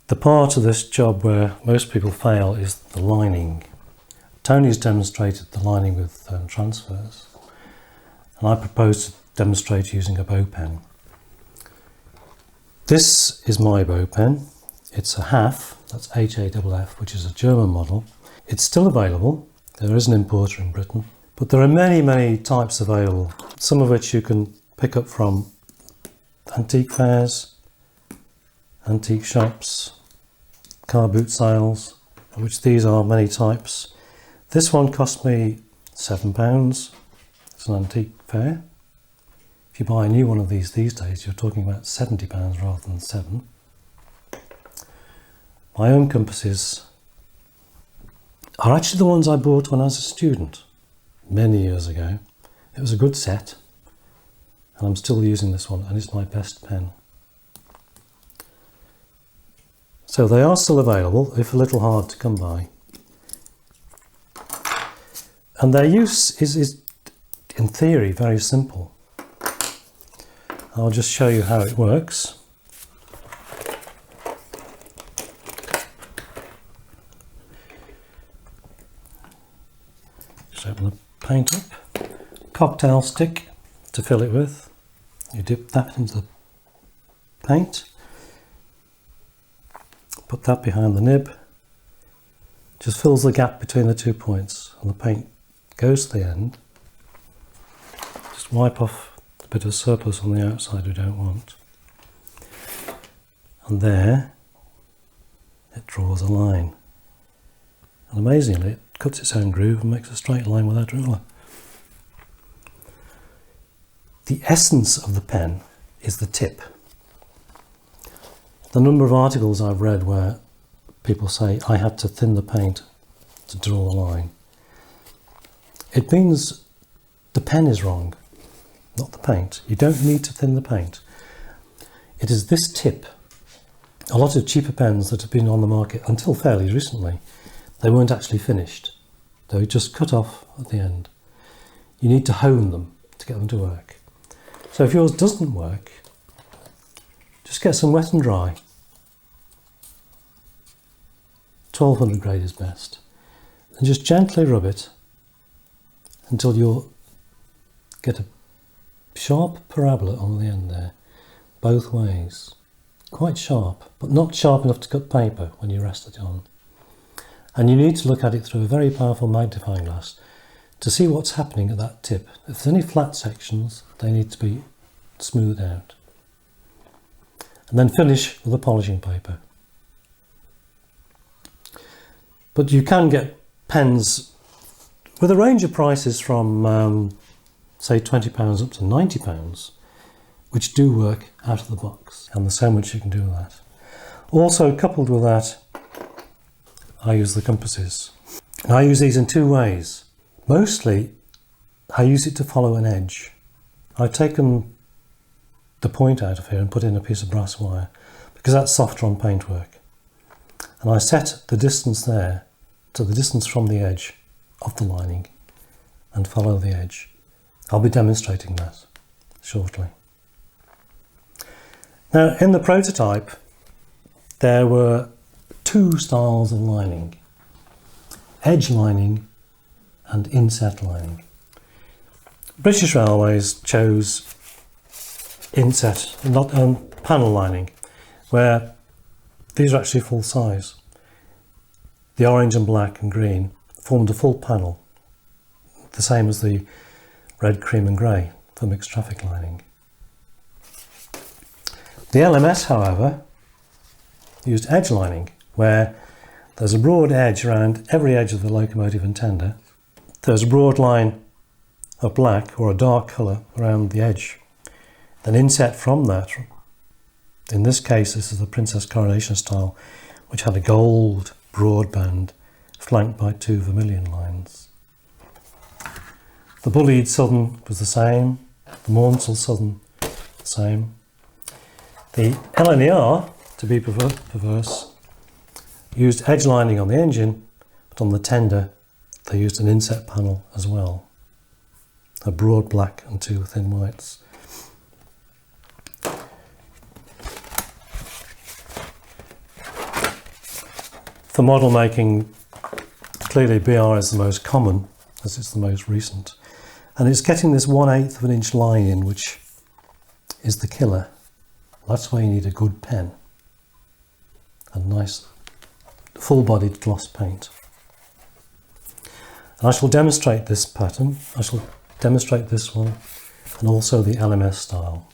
The part of this job where most people fail is the lining. Tony's demonstrated the lining with transfers, and I propose to demonstrate using a bow pen. This is my bow pen. It's a HAF, that's HAFF, which is a German model. It's still available. There is an importer in Britain, but there are many, many types available, some of which you can pick up from antique fairs, antique shops, car boot sales, of which these are many types. This one cost me £7. It's an antique fair. If you buy a new one of these days, you're talking about £70 rather than £7. My own compasses are actually the ones I bought when I was a student, many years ago. It was a good set, and I'm still using this one, and it's my best pen. So they are still available, if a little hard to come by. And their use is in theory, very simple. I'll just show you how it works. Just open the paint up. Cocktail stick to fill it with. You dip that into the paint. Put that behind the nib. Just fills the gap between the 2 points, and the paint goes to the end. Just wipe off a bit of surplus on the outside we don't want. And there it draws a line. And amazingly, it cuts its own groove and makes a straight line without ruler. The essence of the pen is the tip. The number of articles I've read where people say, I had to thin the paint to draw a line. It means the pen is wrong, not the paint. You don't need to thin the paint. It is this tip. A lot of cheaper pens that have been on the market until fairly recently, they weren't actually finished. They were just cut off at the end. You need to hone them to get them to work. So if yours doesn't work, just get some wet and dry. 1200 grade is best. And just gently rub it until you'll get a sharp parabola on the end there, both ways. Quite sharp, but not sharp enough to cut paper when you rest it on. And you need to look at it through a very powerful magnifying glass to see what's happening at that tip. If there's any flat sections, they need to be smoothed out. And then finish with a polishing paper. But you can get pens with a range of prices from say £20 up to £90, which do work out of the box, and there's so much you can do with that. Also, coupled with that, I use the compasses. And I use these in two ways. Mostly, I use it to follow an edge. I've taken the point out of here and put in a piece of brass wire because that's softer on paintwork. And I set the distance there to the distance from the edge of the lining and follow the edge. I'll be demonstrating that shortly. Now, in the prototype, there were two styles of lining: edge lining and inset lining. British Railways chose inset, not panel lining, where these are actually full size. The orange and black and green formed a full panel, the same as the red, cream and grey for mixed traffic lining. The LMS, however, used edge lining, where there's a broad edge around every edge of the locomotive and tender. There's a broad line of black or a dark colour around the edge. Then inset from that, in this case this is the Princess Coronation style, which had a gold broad band flanked by two vermilion lines. The Bullied Southern was the same, the Maunsell Southern the same. The LNER, to be perverse, used edge lining on the engine, but on the tender they used an inset panel as well. A broad black and two thin whites. For model making, clearly BR is the most common, as it's the most recent. And it's getting this 1/8 of an inch line in, which is the killer. That's why you need a good pen. A nice full-bodied gloss paint. And I shall demonstrate this pattern. I shall demonstrate this one and also the LMS style.